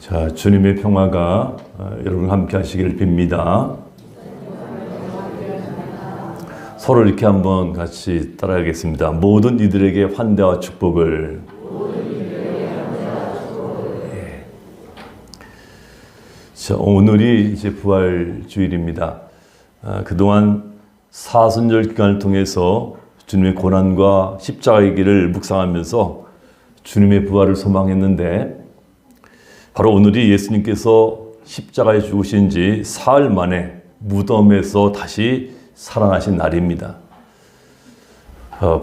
자, 주님의 평화가 여러분 함께 하시기를 빕니다. 서로 이렇게 한번 같이 따라하겠습니다. 모든 이들에게 환대와 축복을. 예. 자, 오늘이 이제 부활주일입니다. 그동안 사순절 기간을 통해서 주님의 고난과 십자가의 길을 묵상하면서 주님의 부활을 소망했는데, 바로 오늘이 예수님께서 십자가에 죽으신 지 사흘 만에 무덤에서 다시 살아나신 날입니다.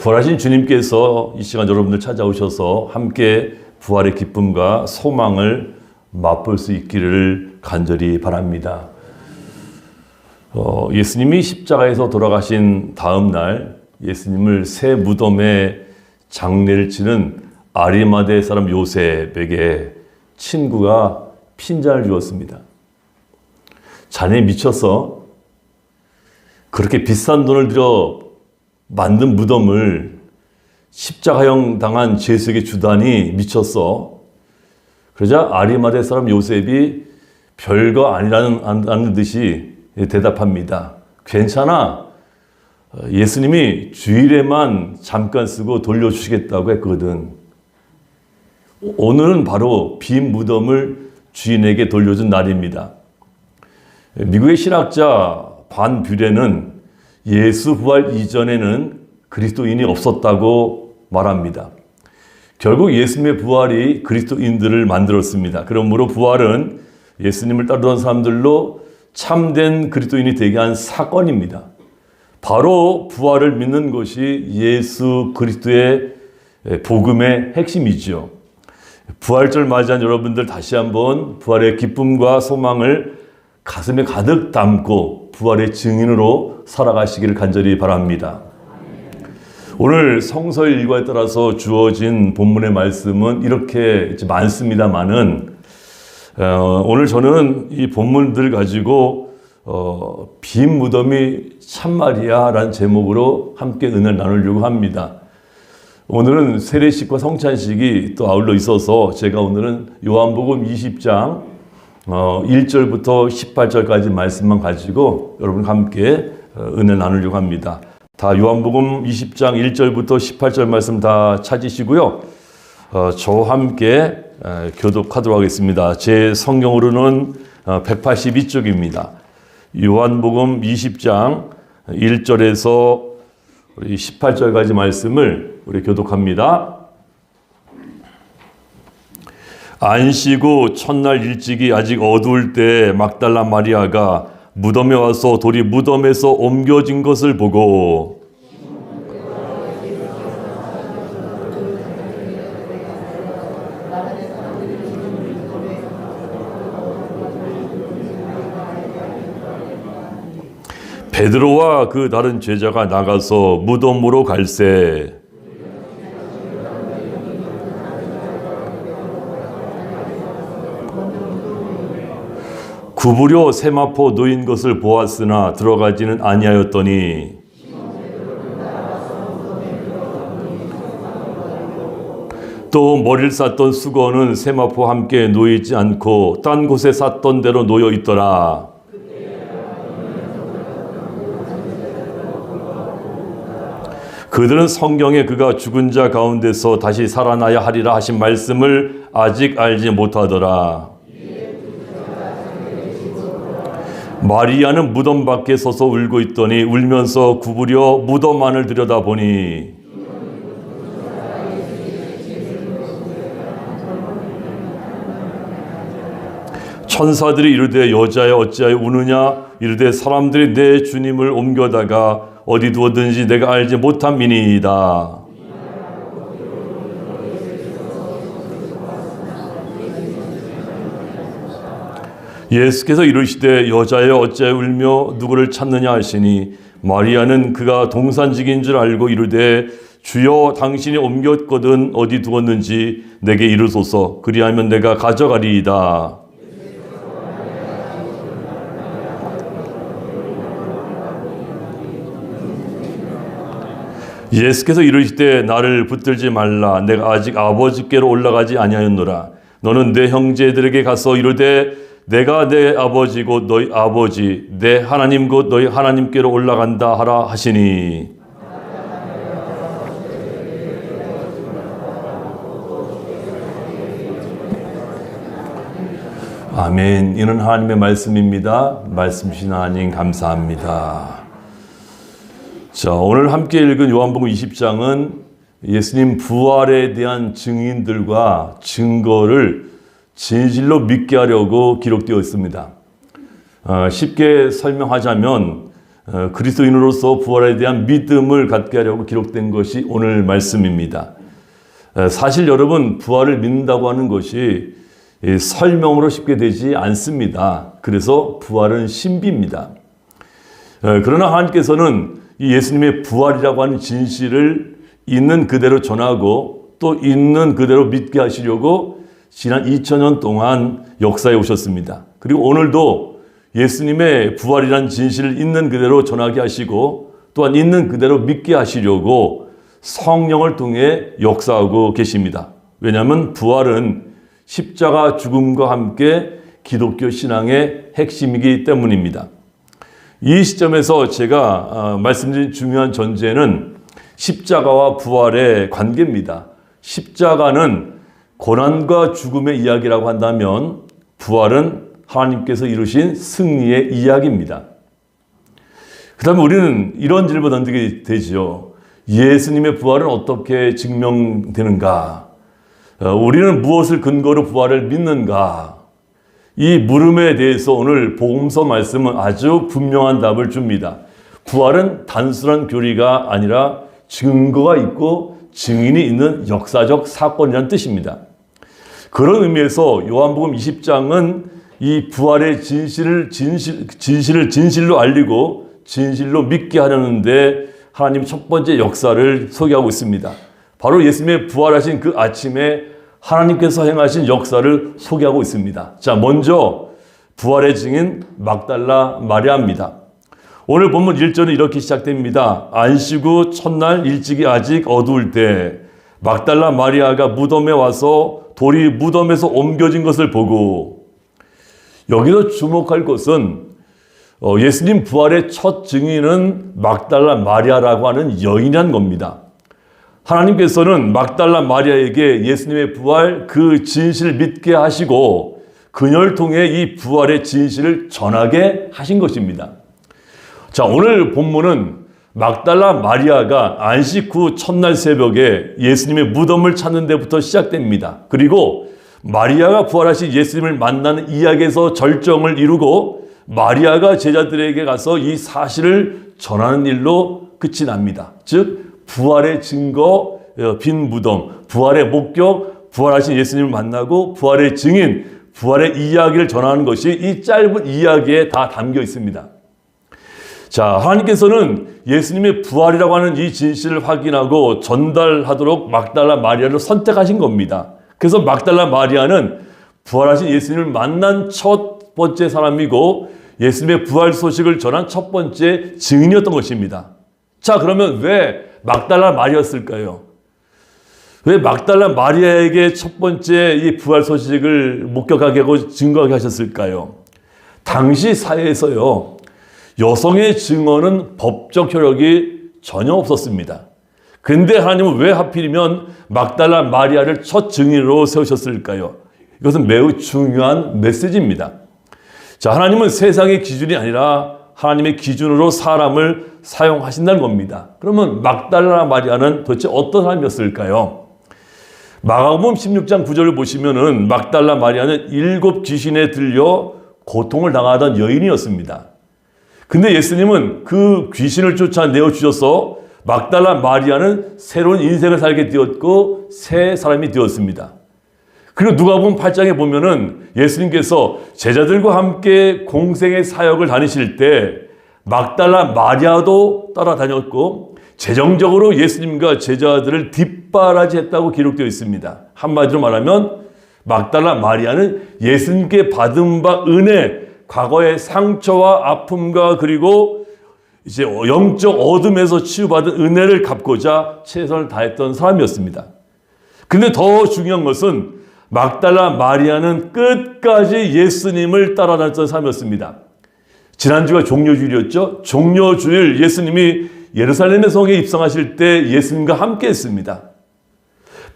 부활하신 주님께서 이 시간 여러분들 찾아오셔서 함께 부활의 기쁨과 소망을 맛볼 수 있기를 간절히 바랍니다. 예수님이 십자가에서 돌아가신 다음 날 예수님을 새 무덤에 장례를 치는 아리마대 사람 요셉에게 친구가 핀잔을 주었습니다. 자네 미쳐서 그렇게 비싼 돈을 들여 만든 무덤을 십자가형 당한 죄수에게 주다니 미쳤어. 그러자 아리마대 사람 요셉이 별거 아니라는 듯이 대답합니다. 괜찮아. 예수님이 주일에만 잠깐 쓰고 돌려주시겠다고 했거든. 오늘은 바로 빈 무덤을 주인에게 돌려준 날입니다. 미국의 신학자 반 뷰레는 예수 부활 이전에는 그리스도인이 없었다고 말합니다. 결국 예수님의 부활이 그리스도인들을 만들었습니다. 그러므로 부활은 예수님을 따르던 사람들로 참된 그리스도인이 되게 한 사건입니다. 바로 부활을 믿는 것이 예수 그리스도의 복음의 핵심이죠. 부활절 맞이한 여러분들 다시 한번 부활의 기쁨과 소망을 가슴에 가득 담고 부활의 증인으로 살아가시기를 간절히 바랍니다. 오늘 성서 일과에 따라서 주어진 본문의 말씀은 이렇게 많습니다만은 오늘 저는 이 본문들 가지고 빈 무덤이 참말이야 라는 제목으로 함께 은혜를 나누려고 합니다. 오늘은 세례식과 성찬식이 또 아울러 있어서 제가 오늘은 요한복음 20장 1절부터 18절까지 말씀만 가지고 여러분과 함께 은혜 나누려고 합니다. 다 요한복음 20장 1절부터 18절 말씀 다 찾으시고요. 저와 함께 교독하도록 하겠습니다. 제 성경으로는 182쪽입니다. 요한복음 20장 1절에서 18절까지 말씀을 우리 교독합니다. 안식후 첫날 일찍이 아직 어두울 때 막달라 마리아가 무덤에 와서 돌이 무덤에서 옮겨진 것을 보고 베드로와 그 다른 제자가 나가서 무덤으로 갈새 구부려 세마포 놓인 것을 보았으나 들어가지는 아니하였더니 또 머리를 쌌던 수건은 세마포와 함께 놓이지 않고 딴 곳에 쌌던 대로 놓여 있더라. 그들은 성경에 그가 죽은 자 가운데서 다시 살아나야 하리라 하신 말씀을 아직 알지 못하더라. 마리아는 무덤 밖에 서서 울고 있더니 울면서 구부려 무덤 안을 들여다보니 천사들이 이르되 여자여 어찌하여 우느냐 이르되 사람들이 내 주님을 옮겨다가 어디 두었든지 내가 알지 못함이니이다. 예수께서 이르시되 여자여 어찌하여 울며 누구를 찾느냐 하시니 마리아는 그가 동산직인 줄 알고 이르되 주여 당신이 옮겼거든 어디 두었는지 내게 이르소서 그리하면 내가 가져가리이다. 예수께서 이르시되 나를 붙들지 말라. 내가 아직 아버지께로 올라가지 아니하였노라. 너는 내 형제들에게 가서 이르되 내가 내 아버지 곧 너희 아버지 내 하나님 곧 너희 하나님께로 올라간다 하라 하시니 아멘. 이는 하나님의 말씀입니다. 말씀 주신 하나님 감사합니다. 자, 오늘 함께 읽은 요한복음 20장은 예수님 부활에 대한 증인들과 증거를 진실로 믿게 하려고 기록되어 있습니다. 쉽게 설명하자면 그리스도인으로서 부활에 대한 믿음을 갖게 하려고 기록된 것이 오늘 말씀입니다. 사실 여러분, 부활을 믿는다고 하는 것이 설명으로 쉽게 되지 않습니다. 그래서 부활은 신비입니다. 그러나 하나님께서는 이 예수님의 부활이라고 하는 진실을 있는 그대로 전하고 또 있는 그대로 믿게 하시려고 지난 2000년 동안 역사에 오셨습니다. 그리고 오늘도 예수님의 부활이라는 진실을 있는 그대로 전하게 하시고 또한 있는 그대로 믿게 하시려고 성령을 통해 역사하고 계십니다. 왜냐하면 부활은 십자가 죽음과 함께 기독교 신앙의 핵심이기 때문입니다. 이 시점에서 제가 말씀드린 중요한 전제는 십자가와 부활의 관계입니다. 십자가는 고난과 죽음의 이야기라고 한다면 부활은 하나님께서 이루신 승리의 이야기입니다. 그 다음에 우리는 이런 질문을 던지게 되죠. 예수님의 부활은 어떻게 증명되는가? 우리는 무엇을 근거로 부활을 믿는가? 이 물음에 대해서 오늘 복음서 말씀은 아주 분명한 답을 줍니다. 부활은 단순한 교리가 아니라 증거가 있고 증인이 있는 역사적 사건이라는 뜻입니다. 그런 의미에서 요한복음 20장은 이 부활의 진실을 진실로 알리고 진실로 믿게 하려는데 하나님 첫 번째 역사를 소개하고 있습니다. 바로 예수님의 부활하신 그 아침에 하나님께서 행하신 역사를 소개하고 있습니다. 자, 먼저 부활의 증인 막달라 마리아입니다. 오늘 본문 1절은 이렇게 시작됩니다. 안식 후 첫날 일찍이 아직 어두울 때 막달라 마리아가 무덤에 와서 돌이 무덤에서 옮겨진 것을 보고, 여기서 주목할 것은 예수님 부활의 첫 증인은 막달라 마리아라고 하는 여인이란 겁니다. 하나님께서는 막달라 마리아에게 예수님의 부활 그 진실을 믿게 하시고 그녀를 통해 이 부활의 진실을 전하게 하신 것입니다. 자, 오늘 본문은 막달라 마리아가 안식 후 첫날 새벽에 예수님의 무덤을 찾는 데부터 시작됩니다. 그리고 마리아가 부활하신 예수님을 만나는 이야기에서 절정을 이루고 마리아가 제자들에게 가서 이 사실을 전하는 일로 끝이 납니다. 즉 부활의 증거, 빈 무덤, 부활의 목격, 부활하신 예수님을 만나고 부활의 증인, 부활의 이야기를 전하는 것이 이 짧은 이야기에 다 담겨 있습니다. 자, 하나님께서는 예수님의 부활이라고 하는 이 진실을 확인하고 전달하도록 막달라 마리아를 선택하신 겁니다. 그래서 막달라 마리아는 부활하신 예수님을 만난 첫 번째 사람이고 예수님의 부활 소식을 전한 첫 번째 증인이었던 것입니다. 자, 그러면 왜 막달라 마리아였을까요? 왜 막달라 마리아에게 첫 번째 이 부활 소식을 목격하게 하고 증거하게 하셨을까요? 당시 사회에서요, 여성의 증언은 법적 효력이 전혀 없었습니다. 근데 하나님은 왜 하필이면 막달라 마리아를 첫 증인으로 세우셨을까요? 이것은 매우 중요한 메시지입니다. 자, 하나님은 세상의 기준이 아니라 하나님의 기준으로 사람을 사용하신다는 겁니다. 그러면 막달라 마리아는 도대체 어떤 사람이었을까요? 마가복음 16장 9절을 보시면은 막달라 마리아는 7 귀신에 들려 고통을 당하던 여인이었습니다. 근데 예수님은 그 귀신을 쫓아내어 주셔서 막달라 마리아는 새로운 인생을 살게 되었고 새 사람이 되었습니다. 그리고 누가복음 8장에 보면은 예수님께서 제자들과 함께 공생의 사역을 다니실 때 막달라 마리아도 따라다녔고 재정적으로 예수님과 제자들을 뒷바라지했다고 기록되어 있습니다. 한마디로 말하면 막달라 마리아는 예수님께 받은 바 은혜, 과거의 상처와 아픔과 그리고 이제 영적 어둠에서 치유받은 은혜를 갚고자 최선을 다했던 사람이었습니다. 근데 더 중요한 것은 막달라 마리아는 끝까지 예수님을 따라다녔던 사람이었습니다. 지난주가 종려주일이었죠. 종려주일 예수님이 예루살렘의 성에 입성하실 때 예수님과 함께 했습니다.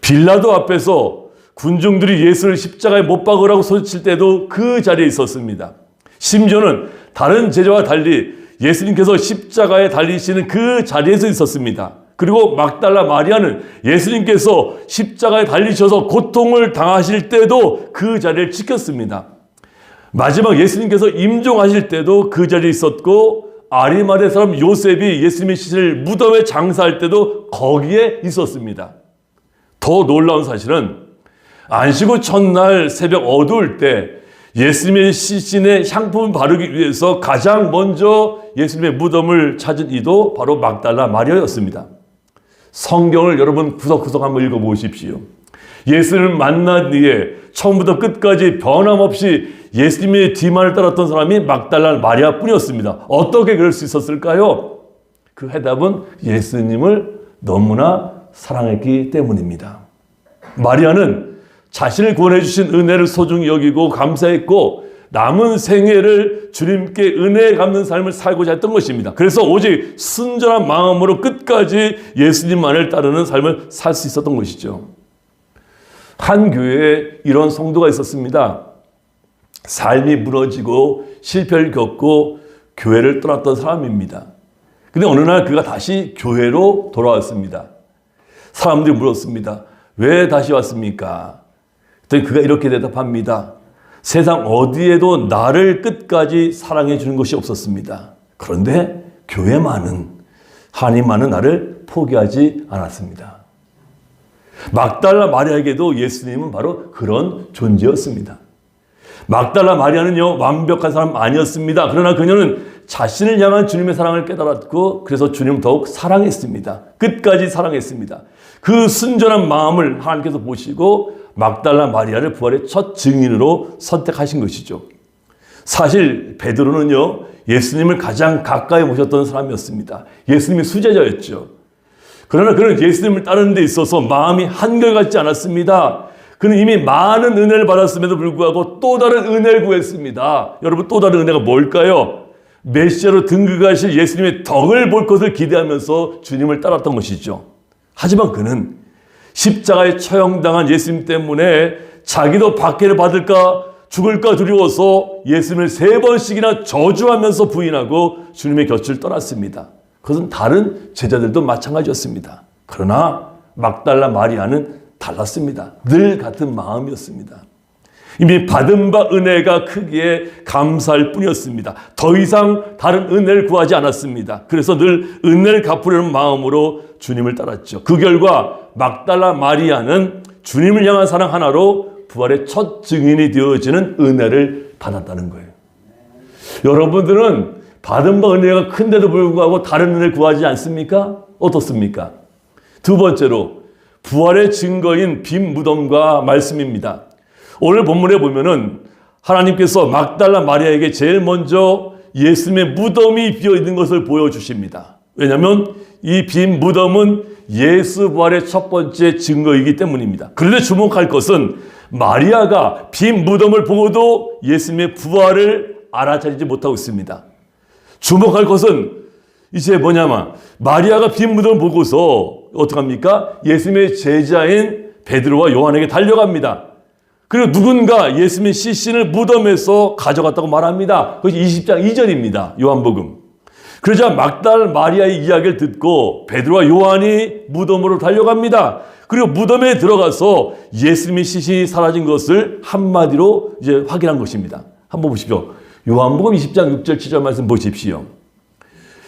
빌라도 앞에서 군중들이 예수를 십자가에 못 박으라고 소리칠 때도 그 자리에 있었습니다. 심지어는 다른 제자와 달리 예수님께서 십자가에 달리시는 그 자리에서 있었습니다. 그리고 막달라 마리아는 예수님께서 십자가에 달리셔서 고통을 당하실 때도 그 자리를 지켰습니다. 마지막 예수님께서 임종하실 때도 그 자리에 있었고, 아리마대 사람 요셉이 예수님의 시신을 무덤에 장사할 때도 거기에 있었습니다. 더 놀라운 사실은 안식 후 첫날 새벽 어두울 때 예수님의 시신에 향품을 바르기 위해서 가장 먼저 예수님의 무덤을 찾은 이도 바로 막달라 마리아였습니다. 성경을 여러분 구석구석 한번 읽어보십시오. 예수를 만난 뒤에 처음부터 끝까지 변함없이 예수님의 뒤만을 따랐던 사람이 막달라 마리아 뿐이었습니다. 어떻게 그럴 수 있었을까요? 그 해답은 예수님을 너무나 사랑했기 때문입니다. 마리아는 자신을 구원해 주신 은혜를 소중히 여기고 감사했고, 남은 생애를 주님께 은혜 갚는 삶을 살고자 했던 것입니다. 그래서 오직 순전한 마음으로 끝까지 예수님만을 따르는 삶을 살 수 있었던 것이죠. 한 교회에 이런 성도가 있었습니다. 삶이 무너지고 실패를 겪고 교회를 떠났던 사람입니다. 근데 어느 날 그가 다시 교회로 돌아왔습니다. 사람들이 물었습니다. 왜 다시 왔습니까? 그랬더니 그가 이렇게 대답합니다. 세상 어디에도 나를 끝까지 사랑해 주는 것이 없었습니다. 그런데 교회만은, 하나님만은 나를 포기하지 않았습니다. 막달라 마리아에게도 예수님은 바로 그런 존재였습니다. 막달라 마리아는요, 완벽한 사람 아니었습니다. 그러나 그녀는 자신을 향한 주님의 사랑을 깨달았고, 그래서 주님을 더욱 사랑했습니다. 끝까지 사랑했습니다. 그 순전한 마음을 하나님께서 보시고 막달라 마리아를 부활의 첫 증인으로 선택하신 것이죠. 사실 베드로는요, 예수님을 가장 가까이 모셨던 사람이었습니다. 예수님의 수제자였죠. 그러나 그는 예수님을 따르는 데 있어서 마음이 한결같지 않았습니다. 그는 이미 많은 은혜를 받았음에도 불구하고 또 다른 은혜를 구했습니다. 여러분, 또 다른 은혜가 뭘까요? 메시아로 등극하실 예수님의 덕을 볼 것을 기대하면서 주님을 따랐던 것이죠. 하지만 그는 십자가에 처형당한 예수님 때문에 자기도 박해를 받을까 죽을까 두려워서 예수님을 3번씩이나 저주하면서 부인하고 주님의 곁을 떠났습니다. 그것은 다른 제자들도 마찬가지였습니다. 그러나 막달라 마리아는 달랐습니다. 늘 같은 마음이었습니다. 이미 받은 바 은혜가 크기에 감사할 뿐이었습니다. 더 이상 다른 은혜를 구하지 않았습니다. 그래서 늘 은혜를 갚으려는 마음으로 주님을 따랐죠. 그 결과 막달라 마리아는 주님을 향한 사랑 하나로 부활의 첫 증인이 되어지는 은혜를 받았다는 거예요. 여러분들은 받은 바 은혜가 큰데도 불구하고 다른 은혜를 구하지 않습니까? 어떻습니까? 두 번째로 부활의 증거인 빈 무덤과 말씀입니다. 오늘 본문에 보면은 하나님께서 막달라 마리아에게 제일 먼저 예수님의 무덤이 비어 있는 것을 보여주십니다. 왜냐하면 이 빈 무덤은 예수 부활의 첫 번째 증거이기 때문입니다. 그런데 주목할 것은 마리아가 빈 무덤을 보고도 예수님의 부활을 알아차리지 못하고 있습니다. 주목할 것은 이제 뭐냐면 마리아가 빈 무덤을 보고서 어떡합니까? 예수님의 제자인 베드로와 요한에게 달려갑니다. 그리고 누군가 예수님의 시신을 무덤에서 가져갔다고 말합니다. 그것이 20장 2절입니다. 요한복음. 그러자 막달 마리아의 이야기를 듣고 베드로와 요한이 무덤으로 달려갑니다. 그리고 무덤에 들어가서 예수님의 시신이 사라진 것을 한마디로 이제 확인한 것입니다. 한번 보십시오. 요한복음 20장 6절 7절 말씀 보십시오.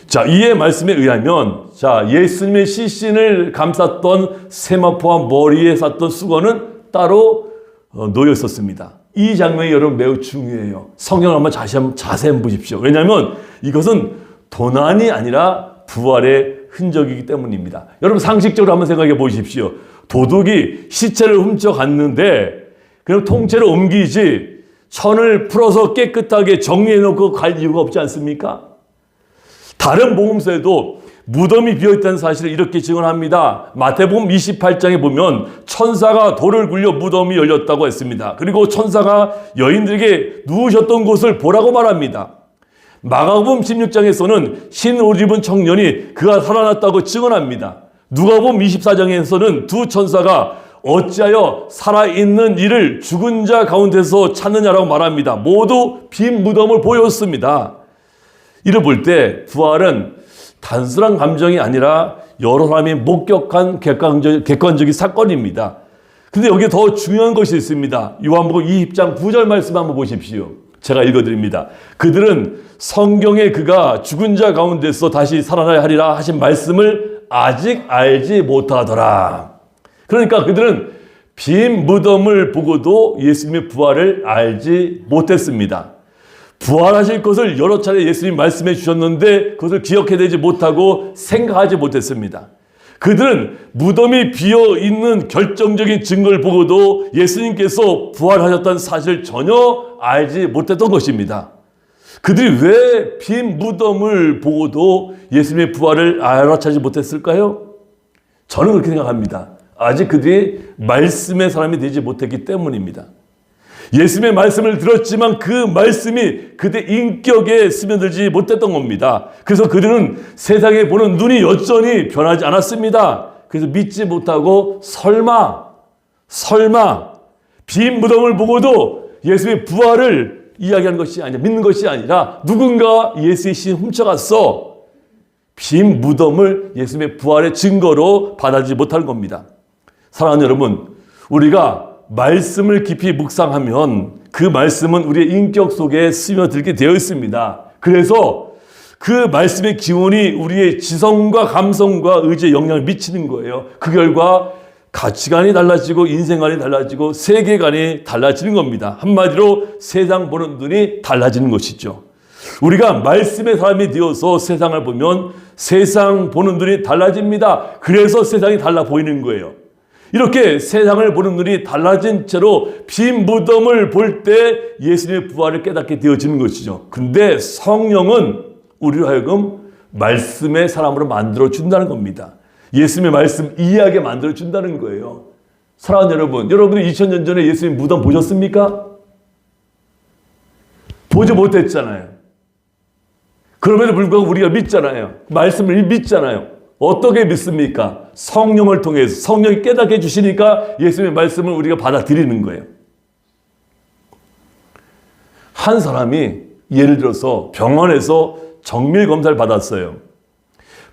자, 이의 말씀에 의하면 예수님의 시신을 감쌌던 세마포와 머리에 쌌던 수건은 따로 놓여 있었습니다. 이 장면이 여러분 매우 중요해요. 성경을 한번 자세히 보십시오. 왜냐하면 이것은 도난이 아니라 부활의 흔적이기 때문입니다. 여러분 상식적으로 한번 생각해 보십시오. 도둑이 시체를 훔쳐갔는데 그럼 통째로 옮기지 천을 풀어서 깨끗하게 정리해 놓고 갈 이유가 없지 않습니까? 다른 복음서에도 무덤이 비어있다는 사실을 이렇게 증언합니다. 마태복음 28장에 보면 천사가 돌을 굴려 무덤이 열렸다고 했습니다. 그리고 천사가 여인들에게 누우셨던 곳을 보라고 말합니다. 마가복음 16장에서는 흰 옷 입은 청년이 그가 살아났다고 증언합니다. 누가복음 24장에서는 두 천사가 어찌하여 살아있는 이를 죽은 자 가운데서 찾느냐라고 말합니다. 모두 빈 무덤을 보였습니다. 이를 볼 때 부활은 단순한 감정이 아니라 여러 사람이 목격한 객관적인 사건입니다. 근데 여기에 더 중요한 것이 있습니다. 요한복음 20장 9절 말씀 한번 보십시오. 제가 읽어드립니다. 그들은 성경에 그가 죽은 자 가운데서 다시 살아나야 하리라 하신 말씀을 아직 알지 못하더라. 그러니까 그들은 빈 무덤을 보고도 예수님의 부활을 알지 못했습니다. 부활하실 것을 여러 차례 예수님 말씀해 주셨는데 그것을 기억해내지 못하고 생각하지 못했습니다. 그들은 무덤이 비어있는 결정적인 증거를 보고도 예수님께서 부활하셨다는 사실을 전혀 알지 못했던 것입니다. 그들이 왜 빈 무덤을 보고도 예수님의 부활을 알아차지 못했을까요? 저는 그렇게 생각합니다. 아직 그들이 말씀의 사람이 되지 못했기 때문입니다. 예수님의 말씀을 들었지만 그 말씀이 그들 인격에 스며들지 못했던 겁니다. 그래서 그들은 세상에 보는 눈이 여전히 변하지 않았습니다. 그래서 믿지 못하고 설마 빈 무덤을 보고도 예수의 부활을 이야기하는 것이 아니라 믿는 것이 아니라 누군가 예수의 신 훔쳐갔어. 빈 무덤을 예수님의 부활의 증거로 받아들이지 못하는 겁니다. 사랑하는 여러분, 우리가 말씀을 깊이 묵상하면 그 말씀은 우리의 인격 속에 스며들게 되어 있습니다. 그래서 그 말씀의 기운이 우리의 지성과 감성과 의지에 영향을 미치는 거예요. 그 결과 가치관이 달라지고 인생관이 달라지고 세계관이 달라지는 겁니다. 한마디로 세상 보는 눈이 달라지는 것이죠. 우리가 말씀의 사람이 되어서 세상을 보면 세상 보는 눈이 달라집니다. 그래서 세상이 달라 보이는 거예요. 이렇게 세상을 보는 눈이 달라진 채로 빈 무덤을 볼 때 예수님의 부활을 깨닫게 되어지는 것이죠. 근데 성령은 우리로 하여금 말씀의 사람으로 만들어준다는 겁니다. 예수님의 말씀 이해하게 만들어준다는 거예요. 사랑하는 여러분, 여러분이 2000년 전에 예수님 무덤 보셨습니까? 보지 못했잖아요. 그럼에도 불구하고 우리가 믿잖아요. 말씀을 믿잖아요. 어떻게 믿습니까? 성령을 통해서 성령이 깨닫게 해주시니까 예수님의 말씀을 우리가 받아들이는 거예요. 한 사람이 예를 들어서 병원에서 정밀 검사를 받았어요.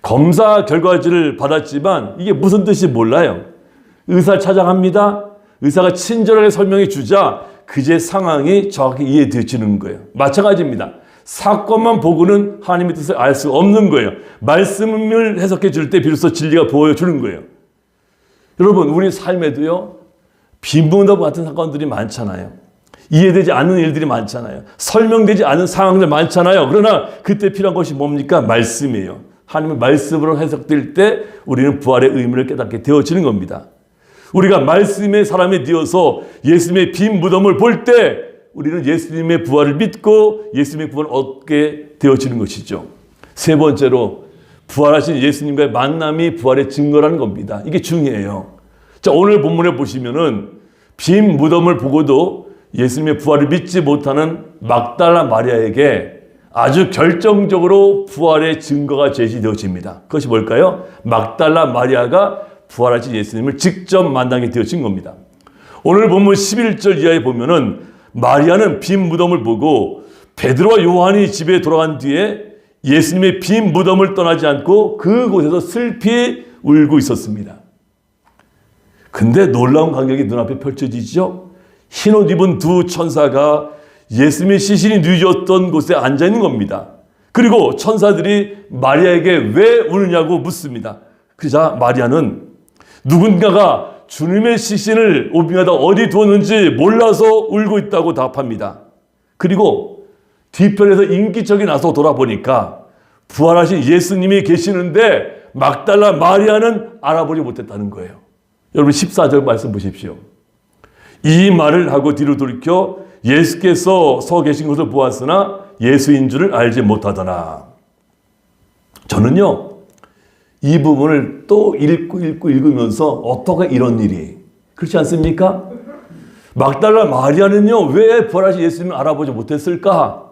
검사 결과지를 받았지만 이게 무슨 뜻인지 몰라요. 의사를 찾아갑니다. 의사가 친절하게 설명해 주자 그제 상황이 정확히 이해되어지는 거예요. 마찬가지입니다. 사건만 보고는 하나님의 뜻을 알 수 없는 거예요. 말씀을 해석해 줄 때 비로소 진리가 보여주는 거예요. 여러분, 우리 삶에도요, 빈무덤 같은 사건들이 많잖아요. 이해되지 않는 일들이 많잖아요. 설명되지 않은 상황들 많잖아요. 그러나 그때 필요한 것이 뭡니까? 말씀이에요. 하나님의 말씀으로 해석될 때 우리는 부활의 의미를 깨닫게 되어지는 겁니다. 우리가 말씀의 사람이 되어서 예수님의 빈 무덤을 볼 때 우리는 예수님의 부활을 믿고 예수님의 구원을 얻게 되어지는 것이죠. 세 번째로 부활하신 예수님과의 만남이 부활의 증거라는 겁니다. 이게 중요해요. 자, 오늘 본문에 보시면은 빈 무덤을 보고도 예수님의 부활을 믿지 못하는 막달라 마리아에게 아주 결정적으로 부활의 증거가 제시되어집니다. 그것이 뭘까요? 막달라 마리아가 부활하신 예수님을 직접 만나게 되어진 겁니다. 오늘 본문 11절 이하에 보면은 마리아는 빈 무덤을 보고 베드로와 요한이 집에 돌아간 뒤에 예수님의 빈 무덤을 떠나지 않고 그곳에서 슬피 울고 있었습니다. 근데 놀라운 광경이 눈앞에 펼쳐지죠. 흰옷 입은 두 천사가 예수님의 시신이 누워있던 곳에 앉아 있는 겁니다. 그리고 천사들이 마리아에게 왜 우느냐고 묻습니다. 그러자 마리아는 누군가가 주님의 시신을 오빙하다 어디 두었는지 몰라서 울고 있다고 답합니다. 그리고 뒤편에서 인기척이 나서 돌아보니까 부활하신 예수님이 계시는데 막달라 마리아는 알아보지 못했다는 거예요. 여러분 14절 말씀 보십시오. 이 말을 하고 뒤로 돌이켜 예수께서 서 계신 것을 보았으나 예수인 줄을 알지 못하더나. 저는요, 이 부분을 또 읽으면서 어떻게 이런 일이 그렇지 않습니까? 막달라 마리아는요, 왜 부활하신 예수님을 알아보지 못했을까?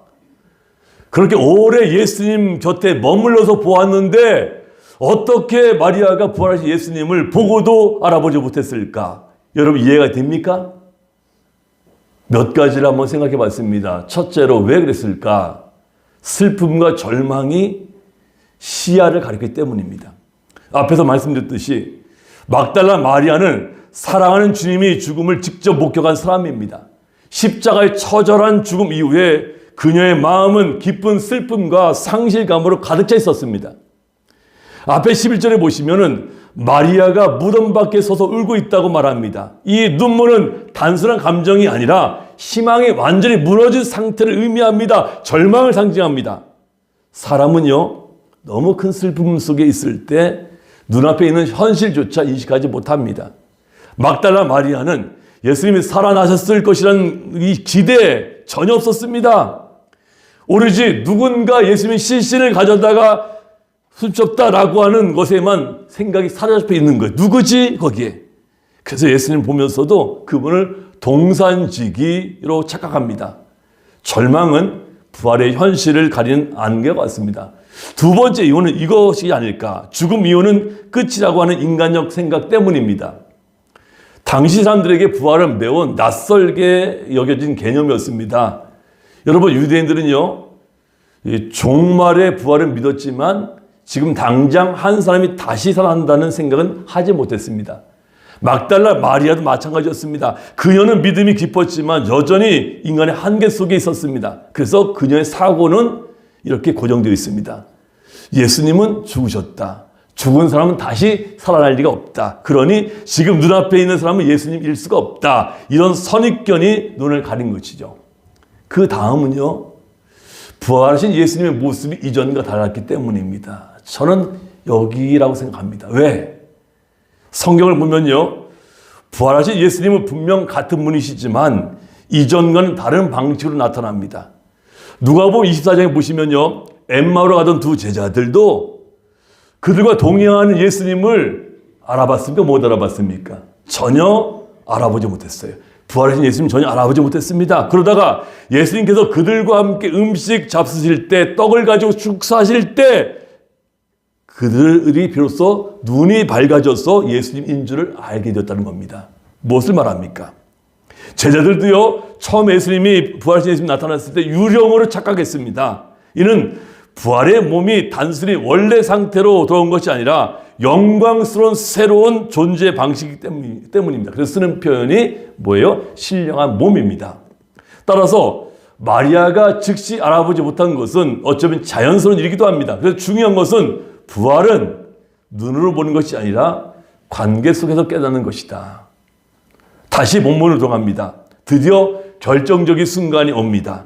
그렇게 오래 예수님 곁에 머물러서 보았는데 어떻게 마리아가 부활하신 예수님을 보고도 알아보지 못했을까? 여러분 이해가 됩니까? 몇 가지를 한번 생각해 봤습니다. 첫째로 왜 그랬을까? 슬픔과 절망이 시야를 가리기 때문입니다. 앞에서 말씀드렸듯이 막달라 마리아는 사랑하는 주님이 죽음을 직접 목격한 사람입니다. 십자가의 처절한 죽음 이후에 그녀의 마음은 깊은 슬픔과 상실감으로 가득 차 있었습니다. 앞에 11절에 보시면은 마리아가 무덤 밖에 서서 울고 있다고 말합니다. 이 눈물은 단순한 감정이 아니라 희망이 완전히 무너진 상태를 의미합니다. 절망을 상징합니다. 사람은요, 너무 큰 슬픔 속에 있을 때 눈앞에 있는 현실조차 인식하지 못합니다. 막달라 마리아는 예수님이 살아나셨을 것이라는 이 기대에 전혀 없었습니다. 오로지 누군가 예수님의 시신을 가져다가 훔쳤다라고 하는 것에만 생각이 사로잡혀 있는 거예요. 누구지? 거기에. 그래서 예수님 보면서도 그분을 동산지기로 착각합니다. 절망은 부활의 현실을 가리는 안개가 같습니다. 두 번째 이유는 이것이 아닐까. 죽음 이유는 끝이라고 하는 인간적 생각 때문입니다. 당시 사람들에게 부활은 매우 낯설게 여겨진 개념이었습니다. 여러분, 유대인들은요, 종말의 부활을 믿었지만 지금 당장 한 사람이 다시 살아난다는 생각은 하지 못했습니다. 막달라 마리아도 마찬가지였습니다. 그녀는 믿음이 깊었지만 여전히 인간의 한계 속에 있었습니다. 그래서 그녀의 사고는 이렇게 고정되어 있습니다. 예수님은 죽으셨다. 죽은 사람은 다시 살아날 리가 없다. 그러니 지금 눈앞에 있는 사람은 예수님일 수가 없다. 이런 선입견이 눈을 가린 것이죠. 그 다음은요, 부활하신 예수님의 모습이 이전과 달랐기 때문입니다. 저는 여기라고 생각합니다. 왜? 성경을 보면요, 부활하신 예수님은 분명 같은 분이시지만 이전과는 다른 방식으로 나타납니다. 누가복음 24장에 보시면요, 엠마오로 가던 두 제자들도 그들과 동행하는 예수님을 알아봤습니까? 못 알아봤습니까? 전혀 알아보지 못했어요. 부활하신 예수님 전혀 알아보지 못했습니다. 그러다가 예수님께서 그들과 함께 음식 잡수실 때, 떡을 가지고 축사하실 때 그들이 비로소 눈이 밝아져서 예수님인 줄을 알게 되었다는 겁니다. 무엇을 말합니까? 제자들도요, 처음 예수님이 부활하신 예수님 나타났을 때 유령으로 착각했습니다. 이는 부활의 몸이 단순히 원래 상태로 돌아온 것이 아니라 영광스러운 새로운 존재 방식이기 때문입니다. 그래서 쓰는 표현이 뭐예요? 신령한 몸입니다. 따라서 마리아가 즉시 알아보지 못한 것은 어쩌면 자연스러운 일이기도 합니다. 그래서 중요한 것은 부활은 눈으로 보는 것이 아니라 관계 속에서 깨닫는 것이다. 다시 본문으로 돌아갑니다. 드디어 결정적인 순간이 옵니다.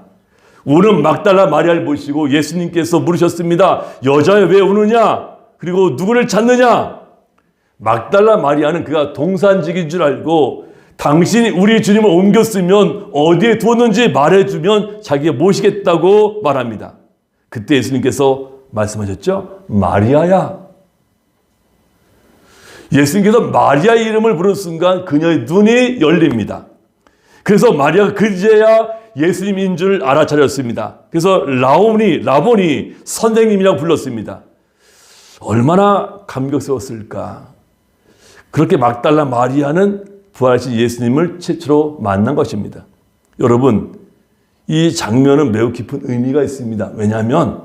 우는 막달라 마리아를 보시고 예수님께서 물으셨습니다. 여자여, 왜 우느냐? 그리고 누구를 찾느냐? 막달라 마리아는 그가 동산직인 줄 알고 당신이 우리 주님을 옮겼으면 어디에 두었는지 말해주면 자기가 모시겠다고 말합니다. 그때 예수님께서 말씀하셨죠? 마리아야. 예수님께서 마리아의 이름을 부른 순간 그녀의 눈이 열립니다. 그래서 마리아가 그제야 예수님인 줄 알아차렸습니다. 그래서 라보니 선생님이라고 불렀습니다. 얼마나 감격스러웠을까. 그렇게 막달라 마리아는 부활하신 예수님을 최초로 만난 것입니다. 여러분, 이 장면은 매우 깊은 의미가 있습니다. 왜냐하면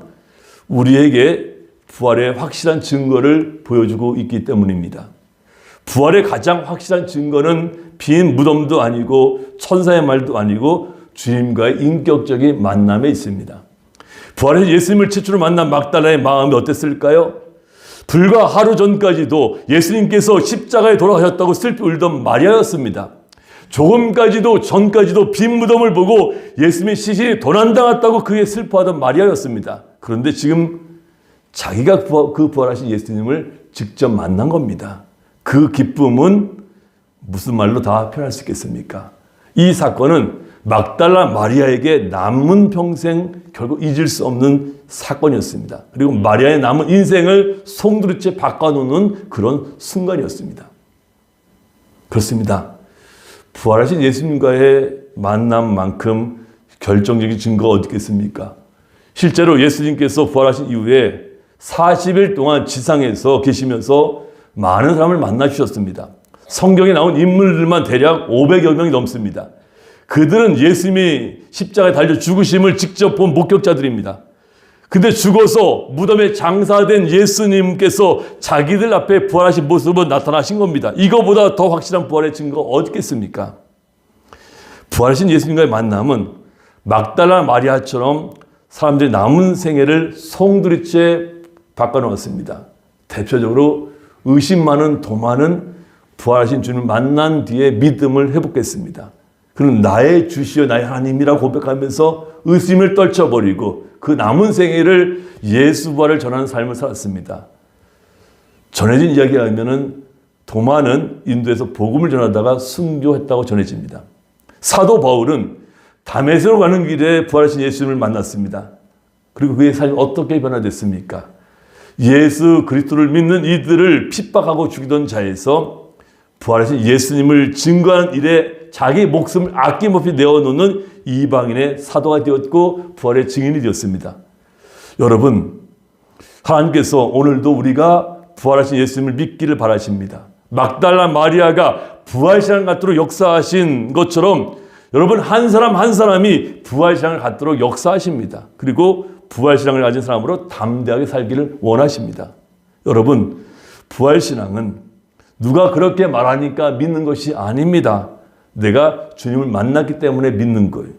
우리에게 부활의 확실한 증거를 보여주고 있기 때문입니다. 부활의 가장 확실한 증거는 빈 무덤도 아니고 천사의 말도 아니고 주님과의 인격적인 만남에 있습니다. 부활의 예수님을 최초로 만난 막달라의 마음이 어땠을까요? 불과 하루 전까지도 예수님께서 십자가에 돌아가셨다고 슬피 울던 마리아였습니다. 조금까지도 전까지도 빈 무덤을 보고 예수님의 시신이 도난당했다고 그게 슬퍼하던 마리아였습니다. 그런데 지금 자기가 그 부활하신 예수님을 직접 만난 겁니다. 그 기쁨은 무슨 말로 다 표현할 수 있겠습니까? 이 사건은 막달라 마리아에게 남은 평생 결국 잊을 수 없는 사건이었습니다. 그리고 마리아의 남은 인생을 송두리째 바꿔놓는 그런 순간이었습니다. 그렇습니다. 부활하신 예수님과의 만남만큼 결정적인 증거가 어디 있겠습니까? 실제로 예수님께서 부활하신 이후에 40일 동안 지상에서 계시면서 많은 사람을 만나주셨습니다. 성경에 나온 인물들만 대략 500여 명이 넘습니다. 그들은 예수님이 십자가에 달려 죽으심을 직접 본 목격자들입니다. 근데 죽어서 무덤에 장사된 예수님께서 자기들 앞에 부활하신 모습으로 나타나신 겁니다. 이거보다 더 확실한 부활의 증거가 어디 있겠습니까? 부활하신 예수님과의 만남은 막달라 마리아처럼 사람들이 남은 생애를 송두리째 바꿔놓았습니다. 대표적으로 의심 많은 도마는 부활하신 주님을 만난 뒤에 믿음을 회복했습니다. 그는 나의 주시여 나의 하나님이라고 고백하면서 의심을 떨쳐버리고 그 남은 생애를 예수 부활을 전하는 삶을 살았습니다. 전해진 이야기에 의하면 도마는 인도에서 복음을 전하다가 순교했다고 전해집니다. 사도 바울은 다메섹으로 가는 길에 부활하신 예수님을 만났습니다. 그리고 그의 삶이 어떻게 변화됐습니까? 예수 그리스도를 믿는 이들을 핍박하고 죽이던 자에서 부활하신 예수님을 증거하는 일에 자기 목숨을 아낌없이 내어놓는 이방인의 사도가 되었고 부활의 증인이 되었습니다. 여러분, 하나님께서 오늘도 우리가 부활하신 예수님을 믿기를 바라십니다. 막달라 마리아가 부활신앙을 갖도록 역사하신 것처럼 여러분 한 사람 한 사람이 부활신앙을 갖도록 역사하십니다. 그리고 부활신앙을 가진 사람으로 담대하게 살기를 원하십니다. 여러분, 부활신앙은 누가 그렇게 말하니까 믿는 것이 아닙니다. 내가 주님을 만났기 때문에 믿는 거예요.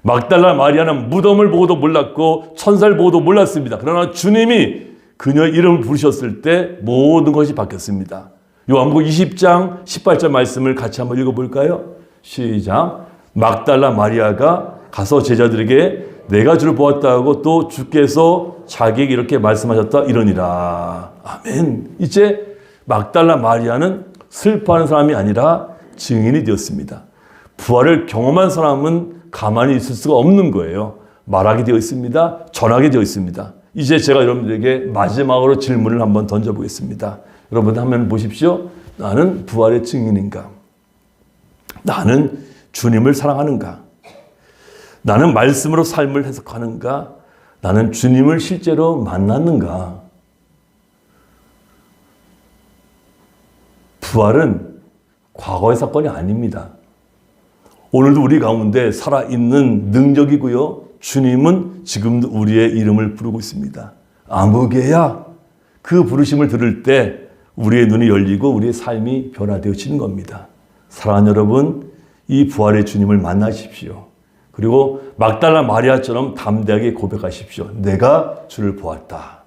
막달라 마리아는 무덤을 보고도 몰랐고 천사를 보고도 몰랐습니다. 그러나 주님이 그녀의 이름을 부르셨을 때 모든 것이 바뀌었습니다. 요한복음 20장 18절 말씀을 같이 한번 읽어볼까요? 시작. 막달라 마리아가 가서 제자들에게 내가 주를 보았다 하고 또 주께서 자기에게 이렇게 말씀하셨다 이러니라. 아멘. 이제 막달라 마리아는 슬퍼하는 사람이 아니라 증인이 되었습니다. 부활을 경험한 사람은 가만히 있을 수가 없는 거예요. 말하게 되어 있습니다. 전하게 되어 있습니다. 이제 제가 여러분들에게 마지막으로 질문을 한번 던져보겠습니다. 여러분 한번 보십시오. 나는 부활의 증인인가? 나는 주님을 사랑하는가? 나는 말씀으로 삶을 해석하는가? 나는 주님을 실제로 만났는가? 부활은 과거의 사건이 아닙니다. 오늘도 우리 가운데 살아있는 능력이고요. 주님은 지금도 우리의 이름을 부르고 있습니다. 아무개야 그 부르심을 들을 때 우리의 눈이 열리고 우리의 삶이 변화되어지는 겁니다. 사랑하는 여러분, 이 부활의 주님을 만나십시오. 그리고 막달라 마리아처럼 담대하게 고백하십시오. 내가 주를 보았다.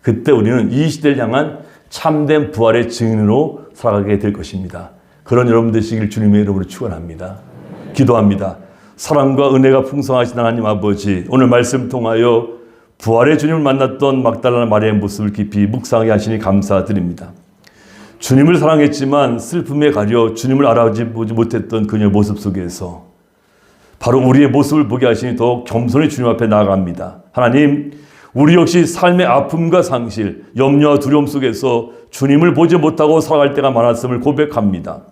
그때 우리는 이 시대를 향한 참된 부활의 증인으로 살아가게 될 것입니다. 그런 여러분 되시길 주님의 이름으로 축원합니다. 기도합니다. 사랑과 은혜가 풍성하신 하나님 아버지, 오늘 말씀 통하여 부활의 주님을 만났던 막달라 마리아의 모습을 깊이 묵상하게 하시니 감사드립니다. 주님을 사랑했지만 슬픔에 가려 주님을 알아보지 못했던 그녀의 모습 속에서 바로 우리의 모습을 보게 하시니 더 겸손히 주님 앞에 나아갑니다. 하나님, 우리 역시 삶의 아픔과 상실, 염려와 두려움 속에서 주님을 보지 못하고 살아갈 때가 많았음을 고백합니다.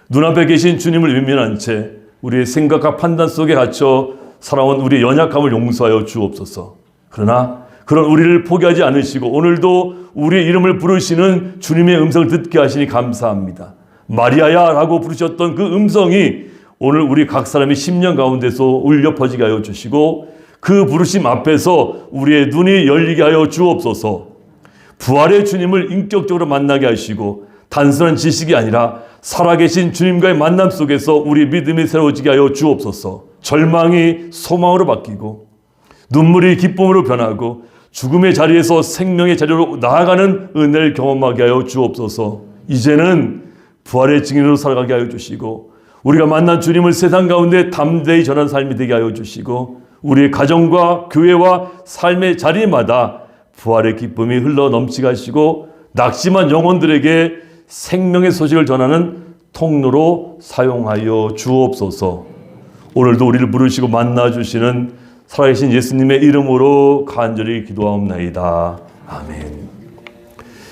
눈앞에 계신 주님을 외면한 채 우리의 생각과 판단 속에 갇혀 살아온 우리의 연약함을 용서하여 주옵소서. 그러나 그런 우리를 포기하지 않으시고 오늘도 우리의 이름을 부르시는 주님의 음성을 듣게 하시니 감사합니다. 마리아야 라고 부르셨던 그 음성이 오늘 우리 각 사람의 심령 가운데서 울려 퍼지게 하여 주시고 그 부르심 앞에서 우리의 눈이 열리게 하여 주옵소서. 부활의 주님을 인격적으로 만나게 하시고 단순한 지식이 아니라 살아계신 주님과의 만남 속에서 우리 믿음이 새로워지게 하여 주옵소서. 절망이 소망으로 바뀌고 눈물이 기쁨으로 변하고 죽음의 자리에서 생명의 자리로 나아가는 은혜를 경험하게 하여 주옵소서. 이제는 부활의 증인으로 살아가게 하여 주시고 우리가 만난 주님을 세상 가운데 담대히 전하는 삶이 되게 하여 주시고 우리의 가정과 교회와 삶의 자리마다 부활의 기쁨이 흘러 넘치게 하시고 낙심한 영혼들에게 생명의 소식을 전하는 통로로 사용하여 주옵소서. 오늘도 우리를 부르시고 만나주시는 살아계신 예수님의 이름으로 간절히 기도하옵나이다. 아멘.